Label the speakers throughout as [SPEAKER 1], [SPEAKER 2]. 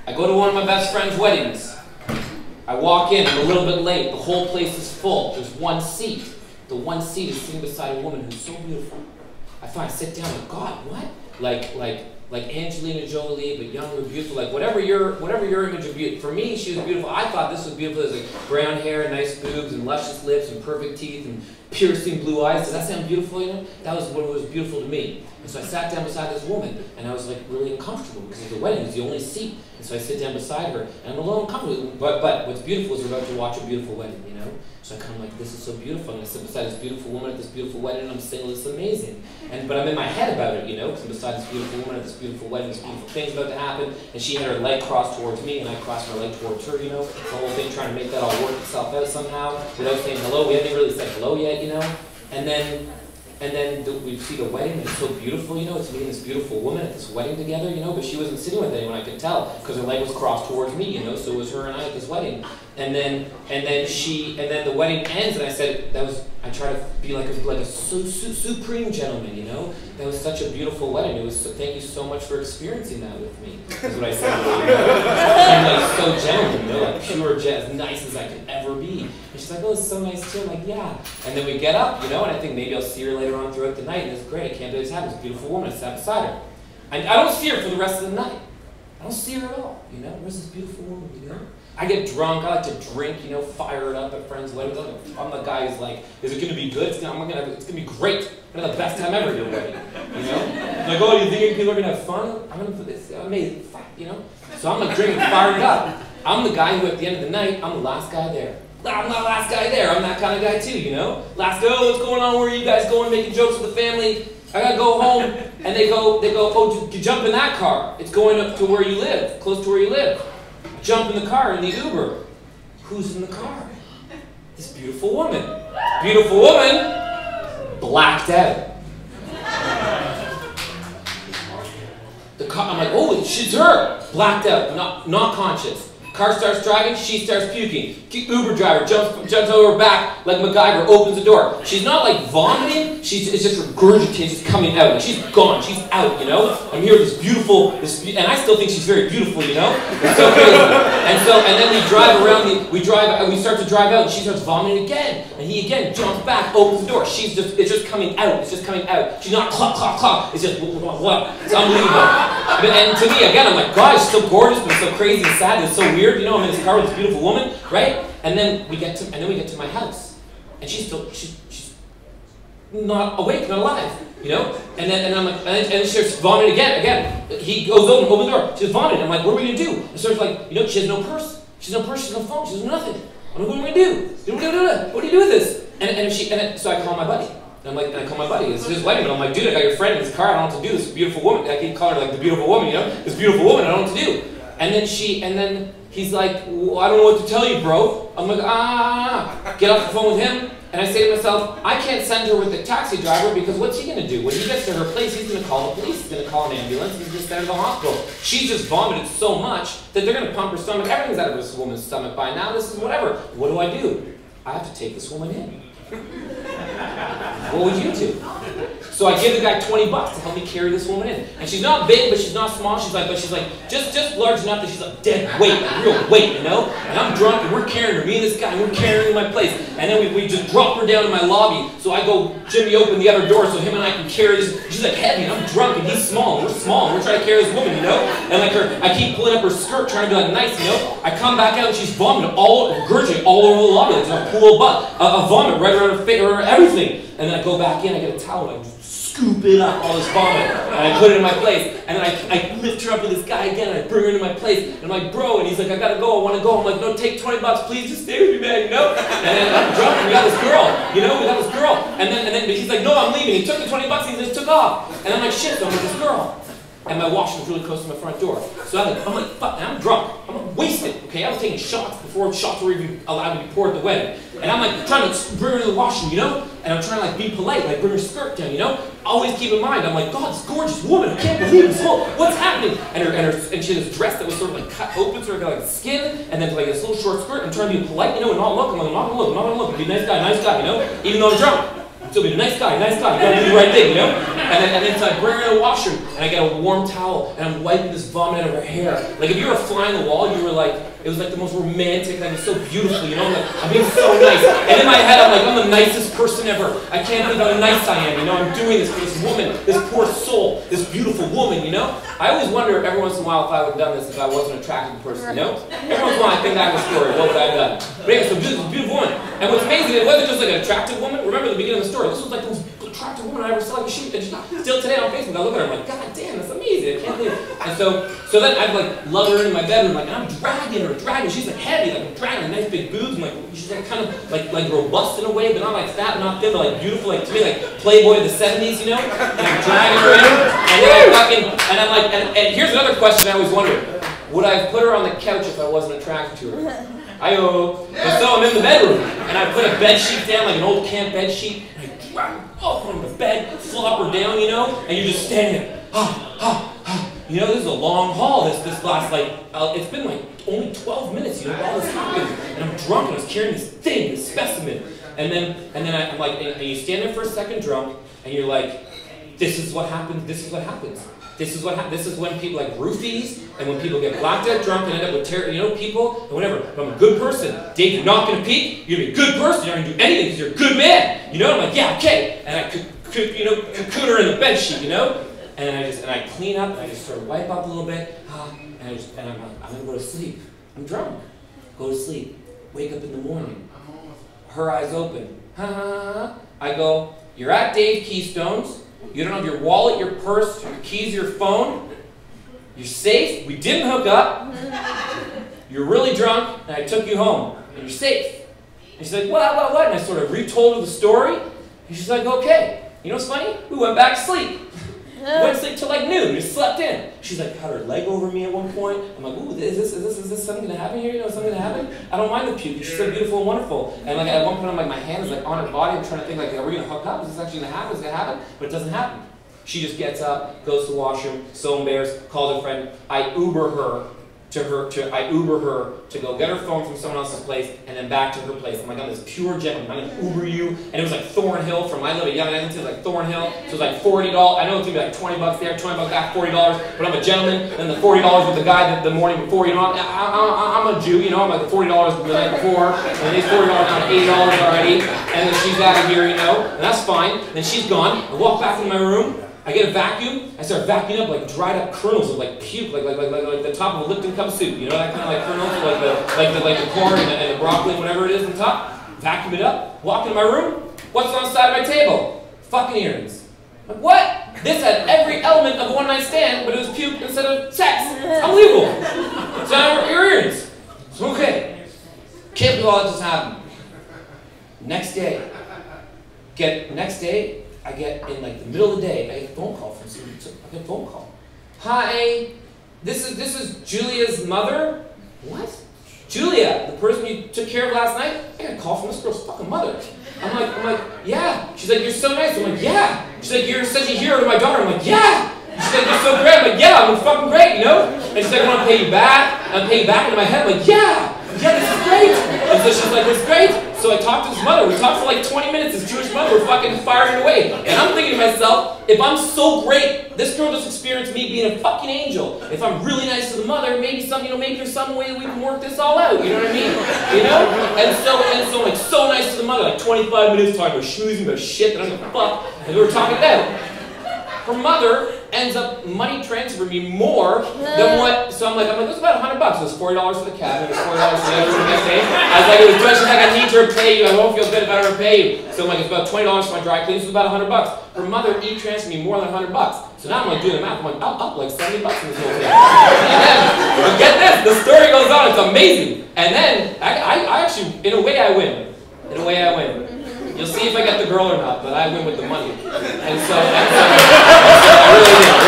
[SPEAKER 1] I go to one of my best friend's weddings. I walk in, I'm a little bit late. The whole place is full. There's one seat. The one seat is sitting beside a woman who's so beautiful. I sit down and God, what? Like Angelina Jolie, but younger, beautiful, like whatever your image of beauty. For me, she was beautiful. I thought this was beautiful. There's like brown hair, nice boobs, and luscious lips, and perfect teeth, and piercing blue eyes. Does that sound beautiful, you know? That was what was beautiful to me. And so I sat down beside this woman, and I was like really uncomfortable because it was the wedding, it was the only seat. And so I sit down beside her, and I'm a little uncomfortable. But what's beautiful is we're about to watch a beautiful wedding, you know? So I kind of like, this is so beautiful. I'm going to sit beside this beautiful woman at this beautiful wedding, and I'm saying, this is amazing. But I'm in my head about it, you know, because I'm beside this beautiful woman at this beautiful wedding, this beautiful thing's about to happen, and she had her leg crossed towards me, and I crossed my leg towards her, you know, the whole thing trying to make that all work itself out somehow, without saying hello. We hadn't really said hello yet, you know, and then we see the wedding, and it's so beautiful, you know, it's me and this beautiful woman at this wedding together, you know, but she wasn't sitting with anyone, I could tell, because her leg was crossed towards me, you know, so it was her and I at this wedding. And then the wedding ends, and I said, I try to be like a supreme gentleman, you know? That was such a beautiful wedding. It was thank you so much for experiencing that with me. That's what I said. And like so gentleman, you know, like pure, as nice as I could ever be. And she's like, oh, it's so nice too. I'm like, yeah. And then we get up, you know, and I think maybe I'll see her later on throughout the night, and it's great. I can't believe this happened. It's a beautiful woman. I sat beside her. And I don't see her for the rest of the night. I don't see her at all, you know? Where's this beautiful woman, you know? I get drunk, I like to drink, you know, fire it up at friends' weddings. I'm the guy who's like, is it going to be good? It's going to be great. I'm going to have the best time ever at your wedding, you know? Like, oh, you think people are going to have fun? I'm going to put this amazing, you know? So I'm like drinking, firing it up. I'm the guy who at the end of the night, I'm the last guy there. I'm not the last guy there. I'm that kind of guy too, you know? Last guy, oh, what's going on? Where are you guys going? Making jokes with the family? I got to go home. And they go, oh, you jump in that car. It's going up to where you live, close to where you live. Jump in the car in the Uber. Who's in the car? This beautiful woman. Beautiful woman, blacked out. The car, I'm like, oh, she's her. Blacked out, not conscious. Car starts driving, she starts puking. Uber driver jumps over her back like MacGyver, opens the door. She's not like vomiting, it's just regurgitating, just coming out. She's gone, she's out, you know? I'm here with this beautiful, and I still think she's very beautiful, you know? It's so crazy. And then we drive around, we start to drive out, and she starts vomiting again. And he again jumps back, opens the door. It's just coming out, it's just coming out. She's not clop, clop, clop. It's just what? It's unbelievable. And to me, again, I'm like, God, it's so gorgeous, but it's so crazy and sad, and it's so weird, you know? I'm in this car with this beautiful woman, right? And then we get to my house, and she's not awake, not alive, you know. And I'm like, and then she starts vomiting again. He goes over, opens the door. She's vomiting. I'm like, what are we gonna do? And so it's like, you know, she has no purse. She has no phone. She has nothing. I'm like, what are we gonna do? What do you do with this? So I call my buddy. And I call my buddy. It's his wedding, but I'm like, dude, I got your friend in his car. I don't know what to do. This beautiful woman. I keep calling her like the beautiful woman, you know. This beautiful woman. I don't know what to do. And then he's like, well, I don't know what to tell you, bro. I'm like, get off the phone with him. And I say to myself, I can't send her with the taxi driver because what's he going to do? When he gets to her place, he's going to call the police. He's going to call an ambulance. He's going to send her to the hospital. She's just vomited so much that they're going to pump her stomach. Everything's out of this woman's stomach by now. This is whatever. What do? I have to take this woman in. What would you do? So I give the guy 20 bucks to help me carry this woman in. And she's not big, but she's not small. She's like just large enough that she's like dead weight, like real weight, you know? And I'm drunk and we're carrying her, me and this guy, and we're carrying her in my place. And then we just drop her down in my lobby. So I go Jimmy open the other door so him and I can carry this. She's like heavy and I'm drunk and he's small and we're small and we're trying to carry this woman, you know? And like I keep pulling up her skirt trying to be like nice, you know? I come back out and she's vomiting regurgitating all over the lobby. There's a pool of vomit right around her face, or everything. And then I go back in, I get a towel, and I scoop it up, all this vomit, and I put it in my place. And then I lift her up with this guy again, and I bring her into my place. And I'm like, bro, and he's like, I gotta go, I wanna go. I'm like, no, take 20 bucks, please, just stay with me, man, you know? And then I'm drunk, and we got this girl, you know, And then he's like, no, I'm leaving. He took the 20 bucks, and he just took off. And I'm like, shit, so I'm with this girl. And my washroom's really close to my front door. So I'm like, fuck, and I'm drunk. I'm wasted, okay? I was taking shots before shots were even allowed to be poured at the wedding. And I'm like trying to bring her to the washroom, you know? And I'm trying to like be polite, like bring her skirt down, you know? Always keep in mind, I'm like, God, this gorgeous woman, I can't believe this whole, what's happening? And she had this dress that was sort of like cut open, sort of got like skin, and then like this little short skirt. I'm trying to be polite, you know, and not look. I'm like, I'm not gonna look, be a nice guy, you know? Even though I'm drunk. Sylvia, nice guy, you gotta do the right thing, you know? And then so I bring her in the washroom, and I get a warm towel, and I'm wiping this vomit out of her hair. Like, if you were a fly on the wall, you were like, it was like the most romantic, like, it was so beautiful, you know? Like, I'm being so nice. And in my head, I'm like, I'm the nicest person ever. I can't believe how nice I am, you know? I'm doing this for this woman, this poor soul, this beautiful woman, you know? I always wonder every once in a while if I would have done this if I wasn't an attractive person, you know? Every once in a while I think I have a story, what would I have done? But anyway, so this beautiful woman. And what's amazing, it wasn't just like an attractive woman. Remember the beginning of the story, this was like the most attractive woman I ever saw. Like, still today on Facebook, I look at her, I'm like, God damn, that's amazing, I can't believe it. And so then I'd like love her in my bedroom, like, and I'm dragging her, she's like heavy, like I'm dragging her, nice big boobs, and like, she's like kind of like robust in a way, but not like fat, not thin, but like beautiful, like to me, like Playboy of the 70s, you know? And I'm dragging her in, and then I'm like, and here's another question I always wonder. Would I have put her on the couch if I wasn't attracted to her? Hi-oh. And so I'm in the bedroom, and I put a bed sheet down, like an old camp bed sheet, and I drag her up on the bed, flop her down, you know, and you're just standing there, You know, this is a long haul, this last, like, it's been like only 12 minutes, you know, all this happened, and I'm drunk, and I was carrying this thing, this specimen, and then I'm like, and you stand there for a second drunk, and you're like, this is what happens, this is what happens. This is when people like roofies, and when people get blacked out drunk and end up with people, and whatever. But I'm a good person. Dave, you're not going to peek. You're going to be a good person. You're not going to do anything because you're a good man. You know? I'm like, yeah, okay. And I cocoon her in the bed sheet, you know? And I clean up, and I just sort of wipe up a little bit, and I'm going to go to sleep. I'm drunk. Go to sleep. Wake up in the morning. Her eyes open. I go, you're at Dave Keystone's. You don't have your wallet, your purse, your keys, your phone. You're safe. We didn't hook up. You're really drunk, and I took you home. And you're safe. And she's like, what? And I sort of retold her the story. And she's like, okay. You know what's funny? We went back to sleep. We went to sleep till like noon. We slept in. She's like, had her leg over me at one point. I'm like, ooh, is this something gonna happen here? You know, something gonna happen? I don't mind the puke. She's so beautiful and wonderful. And like at one point, I'm like, my hand is like on her body. I'm trying to think like, are we gonna hook up? Is this actually gonna happen? Is it gonna happen? But it doesn't happen. She just gets up, goes to the washroom, so embarrassed, calls her friend. I Uber her to go get her phone from someone else's place and then back to her place. I'm like, I'm this pure gentleman. I'm going to Uber you. And it was like Thornhill from, I live in Young Eglinton, it was like Thornhill. So it was like $40. I know it's going to be like 20 bucks there, 20 bucks back, $40. But I'm a gentleman. And the $40 with the guy the morning before, you know, I'm a Jew, you know, I'm like the $40 the night before. And these $40 now $80 already. And then she's out of here, you know, and that's fine. And then she's gone. I walk back into my room. I get a vacuum, I start vacuuming up like dried up kernels of like puke, like the top of a Lipton cup soup, you know, that kind of like kernels, like the corn and the broccoli, whatever it is on top. Vacuum it up, walk into my room, what's on the side of my table? Fucking earrings. Like, what? This had every element of a one-night stand, but it was puke instead of sex. It's unbelievable. So now we're earrings. So okay. Can't believe all that just happened. Next day, I get in like the middle of the day, I get a phone call from someone. I get a phone call. Hi, this is Julia's mother? What? Julia, the person you took care of last night? I got a call from this girl's fucking mother. I'm like, yeah. She's like, you're so nice. I'm like, yeah. She's like, you're such a hero to my daughter. I'm like, yeah. She's like, you're so great. I'm like, yeah, I'm fucking great, you know? And she's like, I want to pay you back. I'm paying back into my head. I'm like, yeah, this is great. And so she's like, it's great. So I talked to his mother. We talked for like 20 minutes. His Jewish mother was fucking firing away. And I'm thinking to myself, if I'm so great, this girl just experienced me being a fucking angel. If I'm really nice to the mother, maybe there's some way that we can work this all out. You know what I mean? You know? And so I'm like so nice to the mother, like 25 minutes talking about schmoozing about shit that I don't give a fuck. And we were talking about. Her mother ends up money transferring me more than what, so I'm like, it was about $100. It was $40 for the cab, it was $40 for the other for the next day. I was like, it was good, she's like, I need to repay you, I won't feel good if I don't repay you. So I'm like, it's about $20 for my dry cleaning, so it's about $100. Her mother e-transferred me more than $100. So now I'm like doing the math, I'm like, up like $70 in this whole thing. And then, but get this, the story goes on, it's amazing. And then, I actually, in a way I win. You'll see if I get the girl or not, but I win with the money. And so I really did.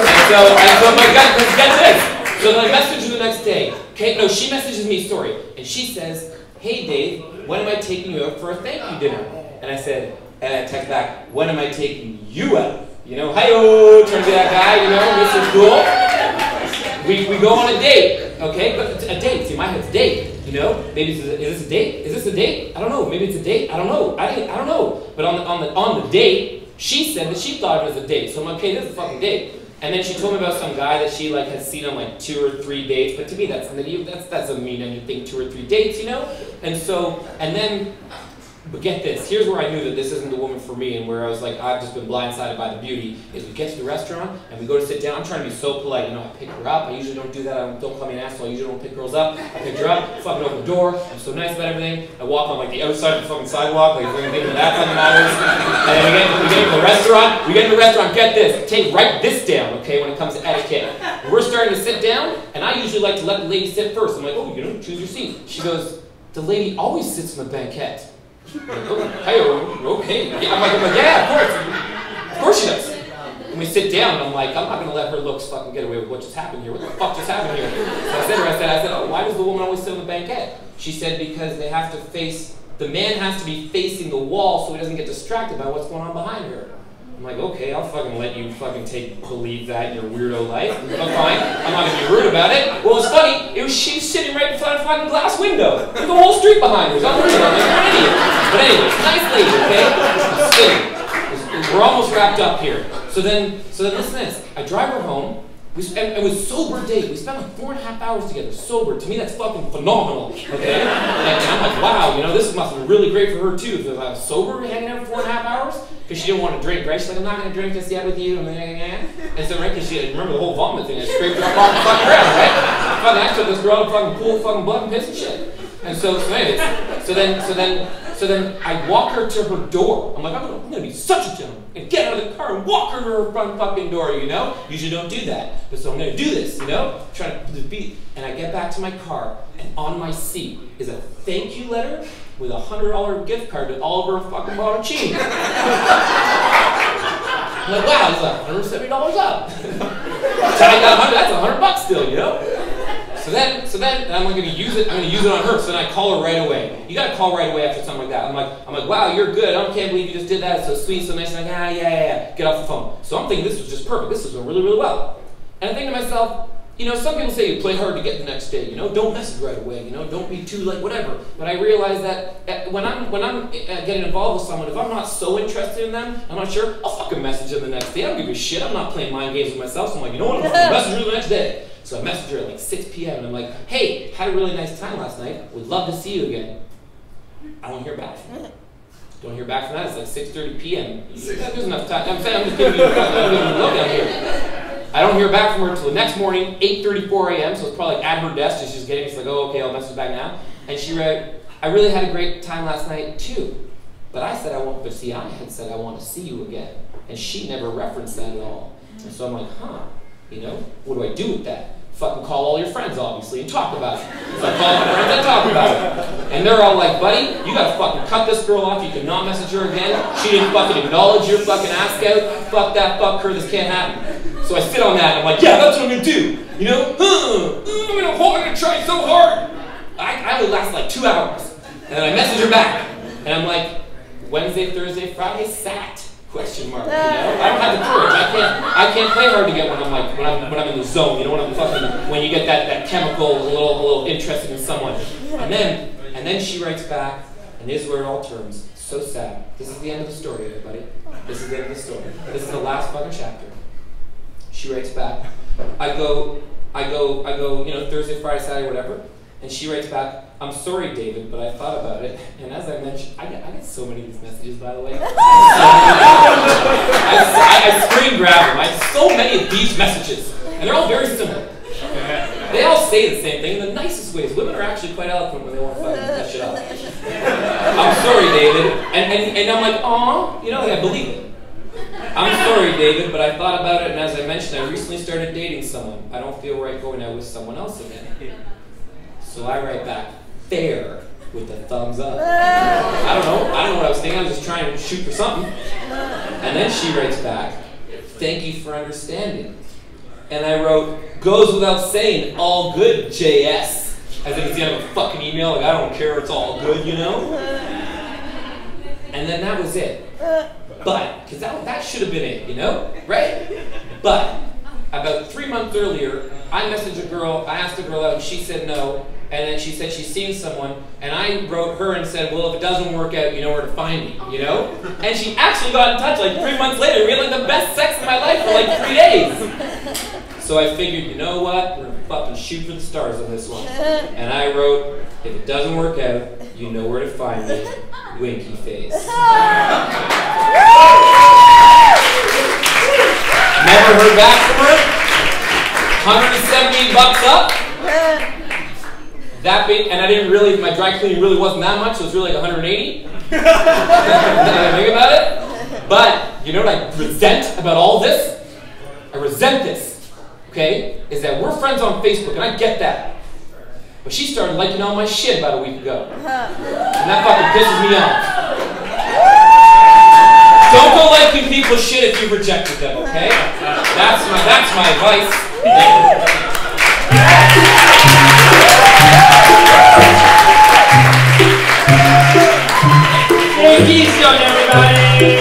[SPEAKER 1] And so my God, let's get this. So I message her the next day. Okay, no, she messages me a story. And she says, hey Dave, when am I taking you out for a thank you dinner? And I said, and I text back, when am I taking you out? You know, hi-oh, trying to be that guy, you know, Mr. Cool. we go on a date, okay? But a date, see, my head's date, you know? Maybe is this a date? Is this a date? I don't know. Maybe it's a date. I don't know. I don't know. But on the date, she said that she thought it was a date. So I'm like, okay, this is a fucking date. And then she told me about some guy that she like had seen on like 2 or 3 dates. But to me, that doesn't mean anything. 2 or 3 dates, you know? And then. But get this, here's where I knew that this isn't the woman for me, and where I was like, I've just been blindsided by the beauty, is we get to the restaurant, and we go to sit down. I'm trying to be so polite, you know, I pick her up. I usually don't do that. Don't call me an asshole. I usually don't pick girls up. I pick her up, fucking open the door. I'm so nice about everything. I walk on like the outside of the fucking sidewalk, like we're thinking that fucking matters. And then we get to the restaurant. We get in the restaurant, get this, write this down, okay, when it comes to etiquette. We're starting to sit down, and I usually like to let the lady sit first. I'm like, oh, you know, choose your seat. She goes, the lady always sits in the banquette. Like, oh, hey, okay. Yeah, I'm like, yeah, of course she does. And we sit down, and I'm like, I'm not going to let her looks fucking get away with what just happened here. What the fuck just happened here? So I said to her, I said, oh, why does the woman always sit on the banquette? She said, because they have to face, the man has to be facing the wall so he doesn't get distracted by what's going on behind her. I'm like, okay, I'll fucking let you fucking believe that in your weirdo life. I'm fine. I'm not going to be rude about it. Well, it's funny. She was sitting right in front of a fucking glass window with the whole street behind her. It was unreal. I'm like, an idiot. But anyway, nice lady, okay? Still, we're almost wrapped up here. So then listen to this. I drive her home. It was a sober date. We spent like 4.5 hours together, sober. To me, that's fucking phenomenal, okay? And I'm like, wow, you know, this must have been really great for her too. Because I was sober, hanging out for 4.5 hours, because she didn't want to drink, right? She's like, I'm not going to drink this yet with you. And so, right, because she remember the whole vomit thing. I scraped her up off the fucking ground, right? I took this girl to fucking pool, fucking blood and piss and shit. And so then I walk her to her door. I'm like, I'm gonna be such a gentleman and get out of the car and walk her to her front fucking door, you know? Usually don't do that. But so I'm gonna do this, you know? Trying to beat. And I get back to my car, and on my seat is a thank you letter with a $100 gift card to Oliver fucking Botticini. I'm like, wow, it's like $170 up. I got $100, that's $100 still, you know? So then I'm going to use it. I'm going to use it on her. So then I call her right away. You got to call right away after something like that. I'm like, wow, you're good. I can't believe you just did that. It's so sweet, so nice. And like, yeah. Get off the phone. So I'm thinking this was just perfect. This was going really, really well. And I think to myself, you know, some people say you play hard to get the next day. You know, don't message right away. You know, don't be too like whatever. But I realize that when I'm getting involved with someone, if I'm not so interested in them, I'm not sure. I'll fucking message them the next day. I don't give a shit. I'm not playing mind games with myself. So I'm like, you know what? I'm gonna message her the next day. So I messaged her at like 6 p.m. and I'm like, hey, had a really nice time last night. Would love to see you again. I don't hear back from her. Don't hear back from that. It's like 6:30 p.m. There's enough time. I'm just giving you a lowdown here. I don't hear back from her until the next morning, 8:34 a.m. So it's probably like at her desk. She's just getting. She's like, oh, okay, I'll message back now. And she wrote, I really had a great time last night too. But I said I won't. But see, I had said I want to see you again, and she never referenced that at all. And so I'm like, huh. You know, what do I do with that? Fucking call all your friends, obviously, and talk about it. So I call my friends and talk about it. And they're all like, buddy, you gotta fucking cut this girl off. You cannot message her again. She didn't fucking acknowledge your fucking ass out. Fuck that, fuck her, this can't happen. So I sit on that and I'm like, yeah, that's what I'm gonna do. You know? I'm gonna try so hard. I only last like 2 hours. And then I message her back. And I'm like, Wednesday, Thursday, Friday, sat. Question mark, you know? I don't have the courage. I can't play hard to get when I'm in the zone, you know, when you get that chemical a little interested in someone. And then she writes back, and this is where it all turns. So sad. This is the end of the story, everybody. This is the end of the story. This is the last fucking chapter. She writes back. I go, you know, Thursday, Friday, Saturday, whatever. And she writes back, I'm sorry, David, but I thought about it. And as I mentioned, I get so many of these messages, by the way. I screen grab them. I have so many of these messages. And they're all very similar. They all say the same thing in the nicest ways. Women are actually quite eloquent when they want to fucking mess shit up. I'm sorry, David. And I'm like, aw, you know, I believe it. I'm sorry, David, but I thought about it, and as I mentioned, I recently started dating someone. I don't feel right going out with someone else again. So I write back, fair, with the thumbs up. I don't know what I was thinking. I was just trying to shoot for something. And then she writes back, thank you for understanding. And I wrote, goes without saying, all good, JS. As if it's the end of a fucking email, like I don't care, it's all good, you know? And then that was it. But, because that should have been it, you know? Right? But, about 3 months earlier, I messaged a girl, I asked a girl out, and she said no, and then she said she's seen someone, and I wrote her and said, well, if it doesn't work out, you know where to find me, you know? And she actually got in touch like 3 months later. We had like the best sex of my life for like 3 days. So I figured, you know what? We're gonna fucking shoot for the stars on this one. And I wrote, if it doesn't work out, you know where to find me, winky face. Never heard back from her. $170 up. That big, and I didn't really, my dry cleaning really wasn't that much, so it was really like 180. Now I think about it. But, you know what I resent about all this? I resent this, okay? Is that we're friends on Facebook, and I get that. But she started liking all my shit about a week ago. And that fucking pisses me off. Don't go liking people's shit if you rejected them, okay? That's my advice.
[SPEAKER 2] Hey, Keystone, everybody!